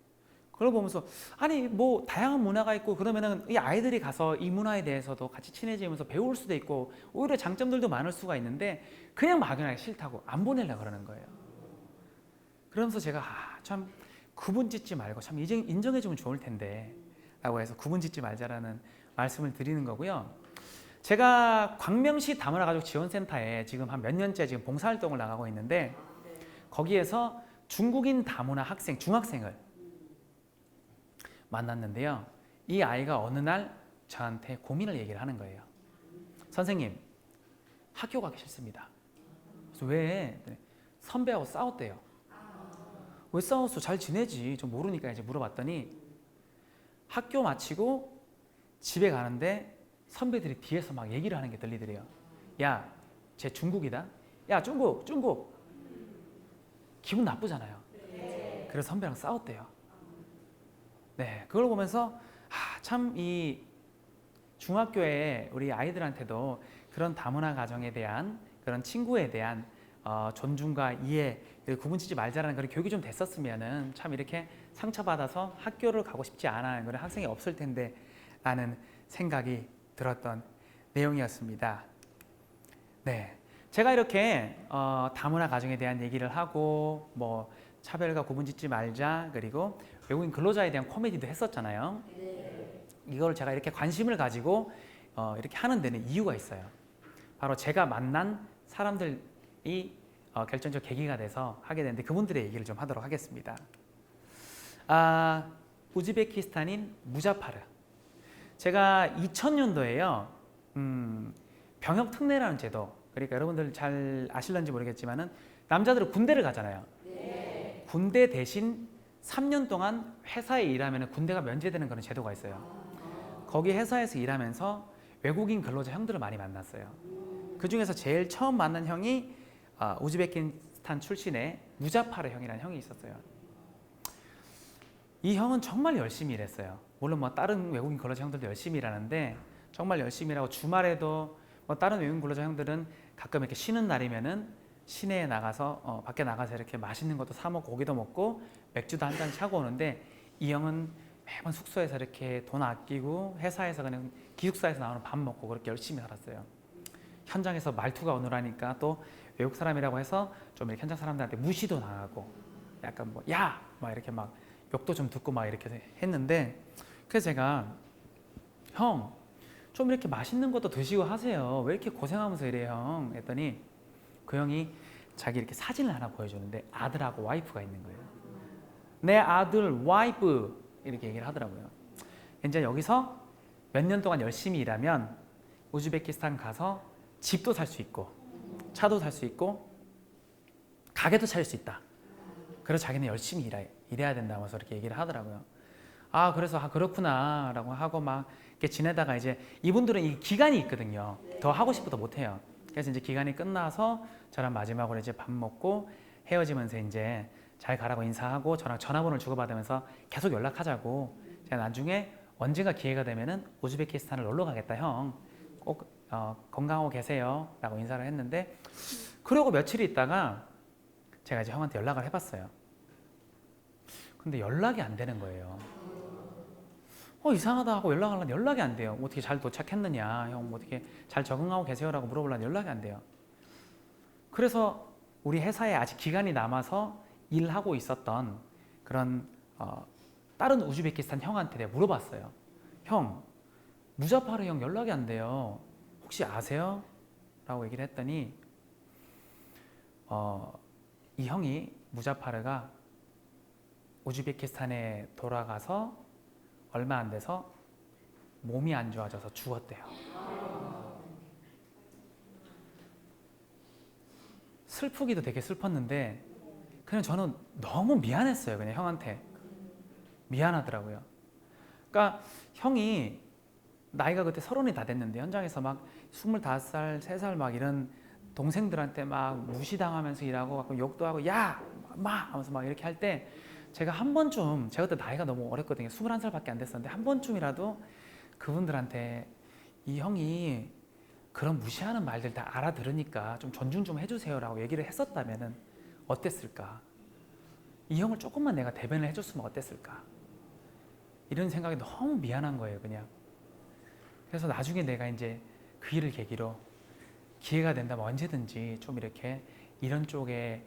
그걸 보면서 아니 뭐 다양한 문화가 있고 그러면은 이 아이들이 가서 이 문화에 대해서도 같이 친해지면서 배울 수도 있고 오히려 장점들도 많을 수가 있는데 그냥 막연하게 싫다고 안 보내려고 그러는 거예요. 그러면서 제가 참 구분 짓지 말고 참 인정해 주면 좋을 텐데 라고 해서 구분 짓지 말자라는 말씀을 드리는 거고요. 제가 광명시 다문화 가족 지원센터에 지금 한 몇 년째 지금 봉사활동을 나가고 있는데 거기에서 중국인 다문화 학생, 중학생을 만났는데요. 이 아이가 어느 날 저한테 고민을 얘기를 하는 거예요. 선생님, 학교 가기 싫습니다. 그래서 왜? 선배하고 싸웠대요. 왜 싸웠어? 잘 지내지. 좀 모르니까 이제 물어봤더니 학교 마치고 집에 가는데 선배들이 뒤에서 막 얘기를 하는 게 들리더래요. 야, 쟤 중국이다. 야 중국 중국. 기분 나쁘잖아요. 그래서 선배랑 싸웠대요. 네, 그걸 보면서 참 이 중학교에 우리 아이들한테도 그런 다문화 가정에 대한 그런 친구에 대한 존중과 이해, 구분짓지 말자라는 그런 교육이 좀 됐었으면은 참 이렇게 상처받아서 학교를 가고 싶지 않아 하는 그런 학생이 없을 텐데 라는 생각이 들었던 내용이었습니다. 네, 제가 이렇게 다문화 가정에 대한 얘기를 하고 뭐 차별과 구분짓지 말자 그리고 외국인 근로자에 대한 코미디도 했었잖아요. 이걸 제가 이렇게 관심을 가지고 이렇게 하는 데는 이유가 있어요. 바로 제가 만난 사람들이 결정적 계기가 돼서 하게 되는데 그분들의 얘기를 좀 하도록 하겠습니다. 우즈베키스탄인 무자파르. 제가 2000년도에요. 병역 특례라는 제도. 그러니까 여러분들 잘 아실런지 모르겠지만은 남자들은 군대를 가잖아요. 군대 대신 3년 동안 회사에 일하면 군대가 면제되는 그런 제도가 있어요. 거기 회사에서 일하면서 외국인 근로자 형들을 많이 만났어요. 그 중에서 제일 처음 만난 형이 우즈베키스탄 출신의 무자파르 형이라는 형이 있었어요. 이 형은 정말 열심히 일했어요. 물론 뭐 다른 외국인 근로자 형들도 열심히 일하는데 정말 열심히 일하고 주말에도 뭐 다른 외국인 근로자 형들은 가끔 이렇게 쉬는 날이면은 시내에 나가서 밖에 나가서 이렇게 맛있는 것도 사 먹고 고기도 먹고 맥주도 한 잔 사고 오는데 이 형은 매번 숙소에서 이렇게 돈 아끼고 회사에서 그냥 기숙사에서 나오는 밥 먹고 그렇게 열심히 살았어요. 현장에서 말투가 어눌하니까 또 외국 사람이라고 해서 좀 이렇게 현장 사람들한테 무시도 당하고 약간 뭐 야! 막 이렇게 막 욕도 좀 듣고 막 이렇게 했는데 그래서 제가 형 좀 이렇게 맛있는 것도 드시고 하세요. 왜 이렇게 고생하면서 이래요 형? 했더니 그 형이 자기 이렇게 사진을 하나 보여주는데 아들하고 와이프가 있는 거예요. 내 아들 와이프 이렇게 얘기를 하더라고요. 이제 여기서 몇 년 동안 열심히 일하면 우즈베키스탄 가서 집도 살 수 있고 차도 살 수 있고 가게도 차릴 수 있다. 그래서 자기는 열심히 일해야 된다면서 이렇게 얘기를 하더라고요. 그래서 그렇구나 라고 하고 막 이렇게 지내다가 이제 이분들은 이 기간이 있거든요. 더 하고 싶어도 못 해요. 그래서 이제 기간이 끝나서 저랑 마지막으로 이제 밥 먹고 헤어지면서 이제 잘 가라고 인사하고 저랑 전화번호를 주고받으면서 계속 연락하자고 제가 나중에 언젠가 기회가 되면은 우즈베키스탄을 놀러 가겠다 형. 꼭 건강하고 계세요 라고 인사를 했는데 그러고 며칠 있다가 제가 이제 형한테 연락을 해봤어요. 근데 연락이 안 되는 거예요. 이상하다 하고 연락하려는데 연락이 안 돼요. 어떻게 잘 도착했느냐 형 뭐 어떻게 잘 적응하고 계세요라고 물어보려는데 연락이 안 돼요. 그래서 우리 회사에 아직 기간이 남아서 일하고 있었던 그런 다른 우즈베키스탄 형한테 내가 물어봤어요. 형 무자파르 형 연락이 안 돼요. 혹시 아세요? 라고 얘기를 했더니 이 형이 무자파르가 우즈베키스탄에 돌아가서 얼마 안 돼서 몸이 안 좋아져서 죽었대요. 슬프기도 되게 슬펐는데 그냥 저는 너무 미안했어요. 그냥 형한테 미안하더라고요. 그러니까 형이 나이가 그때 30이 다 됐는데 현장에서 막 25살, 3살 막 이런 동생들한테 막 무시당하면서 일하고 가끔 욕도 하고 야! 마! 하면서 막 이렇게 할 때 제가 한 번쯤 제가 그때 나이가 너무 어렸거든요. 21살밖에 안 됐었는데 한 번쯤이라도 그분들한테 이 형이 그런 무시하는 말들 다 알아들으니까 좀 존중 좀 해주세요라고 얘기를 했었다면은 어땠을까? 이 형을 조금만 내가 대변을 해줬으면 어땠을까? 이런 생각이 너무 미안한 거예요, 그냥. 그래서 나중에 내가 이제 그 일을 계기로 기회가 된다면 언제든지 좀 이렇게 이런 쪽에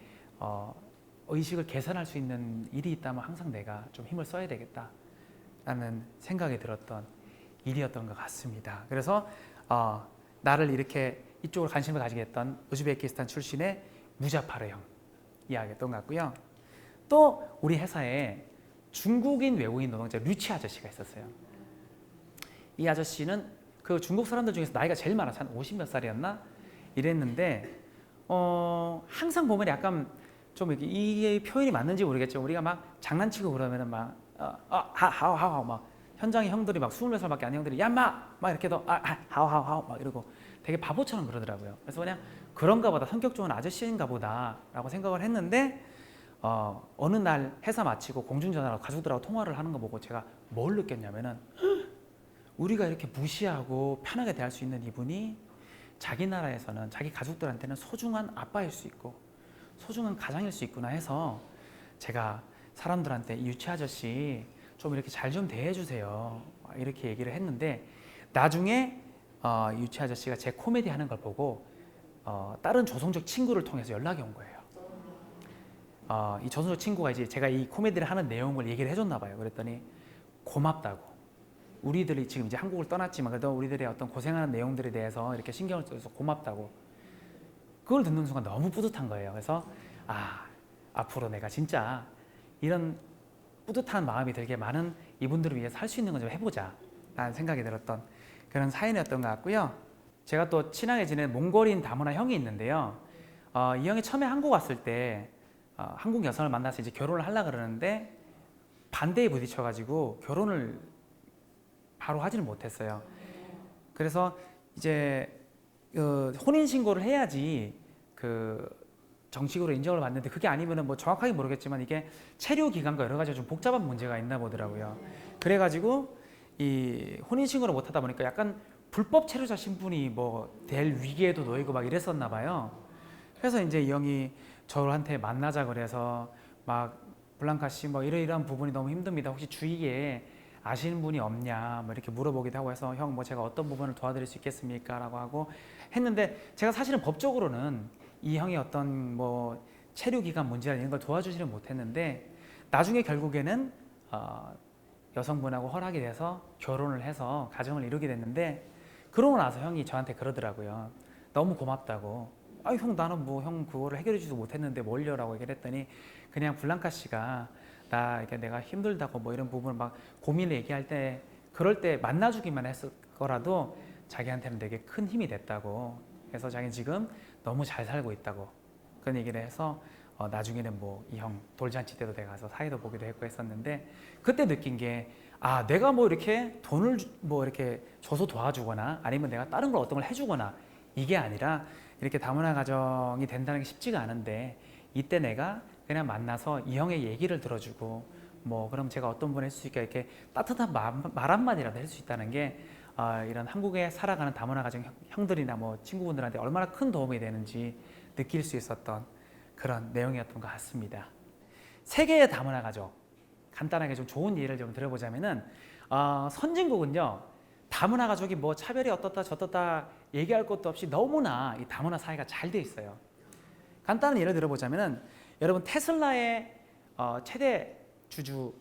의식을 개선할 수 있는 일이 있다면 항상 내가 좀 힘을 써야 되겠다라는 생각이 들었던 일이었던 것 같습니다. 그래서 나를 이렇게 이쪽으로 관심을 가지게 했던 우즈베키스탄 출신의 무자파르 형 이야기였던 것 같고요. 또 우리 회사에 중국인 외국인 노동자 류치 아저씨가 있었어요. 이 아저씨는 그 중국 사람들 중에서 나이가 제일 많았어요. 한 50몇 살이었나? 이랬는데 항상 보면 약간 좀 이렇게 이게 표현이 맞는지 모르겠죠. 우리가 막 장난치고 그러면은 막 하하하하 막 현장에 형들이 막 20몇 살밖에 안 형들이 야마 막 이렇게 더 하하하하 막 이러고 되게 바보처럼 그러더라고요. 그래서 그냥 그런가 보다, 성격 좋은 아저씨인가 보다라고 생각을 했는데 어느 날 회사 마치고 공중전화로 가족들하고 통화를 하는 거 보고 제가 뭘 느꼈냐면은 우리가 이렇게 무시하고 편하게 대할 수 있는 이분이 자기 나라에서는 자기 가족들한테는 소중한 아빠일 수 있고 소중한 가장일 수 있구나 해서 제가 사람들한테 이 유치 아저씨 좀 이렇게 잘 좀 대해주세요 이렇게 얘기를 했는데 나중에 유치 아저씨가 제 코미디 하는 걸 보고 다른 조선족 친구를 통해서 연락이 온 거예요. 이 조선족 친구가 이제 제가 이 코미디를 하는 내용을 얘기를 해줬나 봐요. 그랬더니 고맙다고. 우리들이 지금 이제 한국을 떠났지만 그래도 우리들의 어떤 고생하는 내용들에 대해서 이렇게 신경을 써서 고맙다고. 그걸 듣는 순간 너무 뿌듯한 거예요. 그래서 앞으로 내가 진짜 이런 뿌듯한 마음이 들게 많은 이분들을 위해서 할 수 있는 걸 좀 해보자 라는 생각이 들었던 그런 사연이었던 것 같고요. 제가 또 친하게 지낸 몽골인 다문화 형이 있는데요. 이 형이 처음에 한국 왔을 때 한국 여성을 만나서 이제 결혼을 하려고 그러는데 반대에 부딪혀가지고 결혼을 바로 하지는 못했어요. 그래서 이제 혼인신고를 해야지 정식으로 인정을 받는데 그게 아니면은 뭐 정확하게 모르겠지만 이게 체류 기간과 여러 가지 좀 복잡한 문제가 있나 보더라고요. 그래가지고 이 혼인신고를 못하다 보니까 약간 불법 체류자 신분이 뭐 될 위기에도 놓이고 막 이랬었나 봐요. 그래서 이제 이 형이 저한테 만나자 그래서 막 블랑카 씨 뭐 이러이러한 부분이 너무 힘듭니다. 혹시 주위에 아시는 분이 없냐 뭐 이렇게 물어보기도 하고 해서 형 뭐 제가 어떤 부분을 도와드릴 수 있겠습니까? 라고 하고 했는데 제가 사실은 법적으로는 이 형이 어떤 뭐 체류 기간 문제나 이런 걸 도와주지는 못했는데 나중에 결국에는 여성분하고 허락이 돼서 결혼을 해서 가정을 이루게 됐는데 그러고 나서 형이 저한테 그러더라고요. 너무 고맙다고. 형 나는 뭐 형 그거를 해결해 주지도 못했는데 뭘요라고 얘기를 했더니 그냥 블랑카 씨가 나 이렇게 내가 힘들다고 뭐 이런 부분을 막 고민을 얘기할 때 그럴 때 만나주기만 했을 거라도 자기한테는 되게 큰 힘이 됐다고. 그래서 자기는 지금 너무 잘 살고 있다고 그런 얘기를 해서 나중에는 뭐 이 형 돌잔치 때도 내가 가서 사이도 보기도 했고 했었는데 그때 느낀 게 내가 뭐 이렇게 돈을 뭐 이렇게 줘서 도와주거나 아니면 내가 다른 걸 어떤 걸 해주거나 이게 아니라 이렇게 다문화 가정이 된다는 게 쉽지가 않은데 이때 내가 그냥 만나서 이 형의 얘기를 들어주고 뭐 그럼 제가 어떤 분 할 수 있게 이렇게 따뜻한 말 한마디라도 할 수 있다는 게 이런 한국에 살아가는 다문화 가정 형들이나 뭐 친구분들한테 얼마나 큰 도움이 되는지 느낄 수 있었던 그런 내용이었던 것 같습니다. 세계의 다문화 가족 간단하게 좀 좋은 예를 좀 들어보자면은 선진국은요 다문화 가족이 뭐 차별이 어떻다 저떻다 얘기할 것도 없이 너무나 이 다문화 사회가 잘 돼 있어요. 간단한 예를 들어보자면은 여러분 테슬라의 최대 주주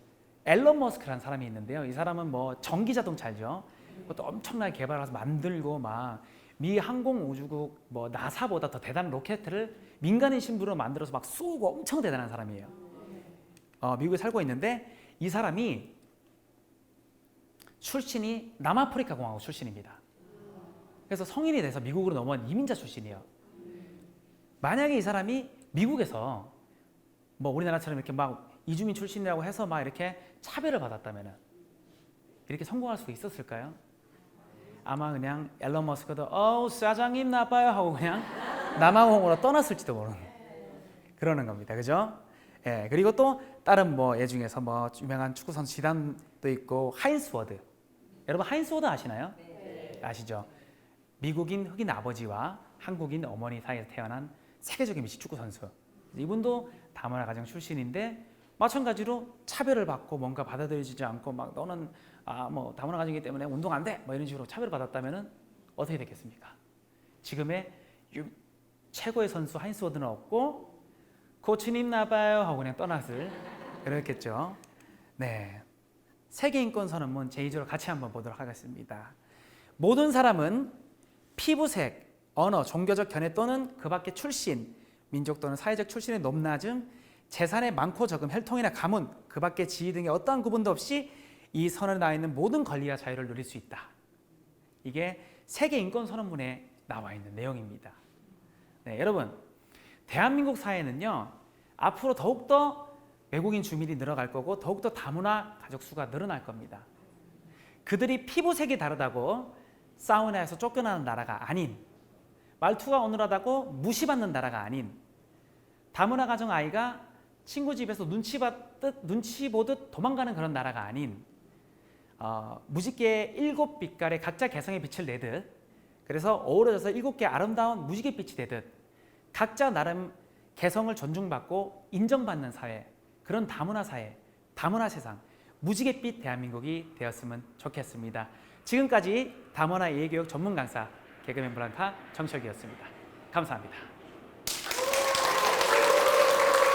앨런 머스크라는 사람이 있는데요. 이 사람은 뭐 전기 자동차죠. 그것도 엄청나게 개발해서 만들고 막 미 항공우주국 뭐 나사보다 더 대단한 로켓을 민간인 신분으로 만들어서 막 쏘고 엄청 대단한 사람이에요. 미국에 살고 있는데 이 사람이 출신이 남아프리카 공화국 출신입니다. 그래서 성인이 돼서 미국으로 넘어온 이민자 출신이에요. 만약에 이 사람이 미국에서 뭐 우리나라처럼 이렇게 막 이주민 출신이라고 해서 막 이렇게 차별을 받았다면은 이렇게 성공할 수 있었을까요? 아마 그냥 앨런 머스크도 사장님 나빠요 하고 그냥 남아공으로 떠났을지도 모르는 그러는 겁니다. 그죠? 예, 그리고 또 다른 뭐 예 중에서 뭐 유명한 축구 선수 지단도 있고 하인스 워드. 여러분 하인스 워드 아시나요? 네. 아시죠? 미국인 흑인 아버지와 한국인 어머니 사이에서 태어난 세계적인 미식 축구 선수. 이분도 다문화 가정 출신인데 마찬가지로 차별을 받고 뭔가 받아들여지지 않고 막 너는 뭐 다문화 가정이기 때문에 운동 안 돼! 뭐 이런 식으로 차별을 받았다면은 어떻게 됐겠습니까? 지금의 최고의 선수 하인스 워드는 없고 코치님 나빠요 하고 그냥 떠났을 그렇겠죠. 네, 세계인권선언문 제2조를 같이 한번 보도록 하겠습니다. 모든 사람은 피부색, 언어, 종교적 견해 또는 그 밖의 출신, 민족 또는 사회적 출신의 높낮음, 재산의 많고 적음, 혈통이나 가문, 그 밖의 지위 등의 어떠한 구분도 없이 이 선언에 나와 있는 모든 권리와 자유를 누릴 수 있다. 이게 세계인권선언문에 나와 있는 내용입니다. 네, 여러분, 대한민국 사회는요 앞으로 더욱더 외국인 주민이 늘어갈 거고 더욱더 다문화 가족 수가 늘어날 겁니다. 그들이 피부색이 다르다고 사우나에서 쫓겨나는 나라가 아닌 말투가 어눌하다고 무시받는 나라가 아닌, 다문화 가정 아이가 친구 집에서 눈치 보듯 도망가는 그런 나라가 아닌, 무지개의 7빛깔의 각자 개성의 빛을 내듯, 그래서 어우러져서 7개 아름다운 무지갯빛이 되듯 각자 나름 개성을 존중받고 인정받는 사회, 그런 다문화 사회, 다문화 세상, 무지갯빛 대한민국이 되었으면 좋겠습니다. 지금까지 다문화 예교육 전문 강사 개그맨 블랑카 정철기였습니다. 감사합니다.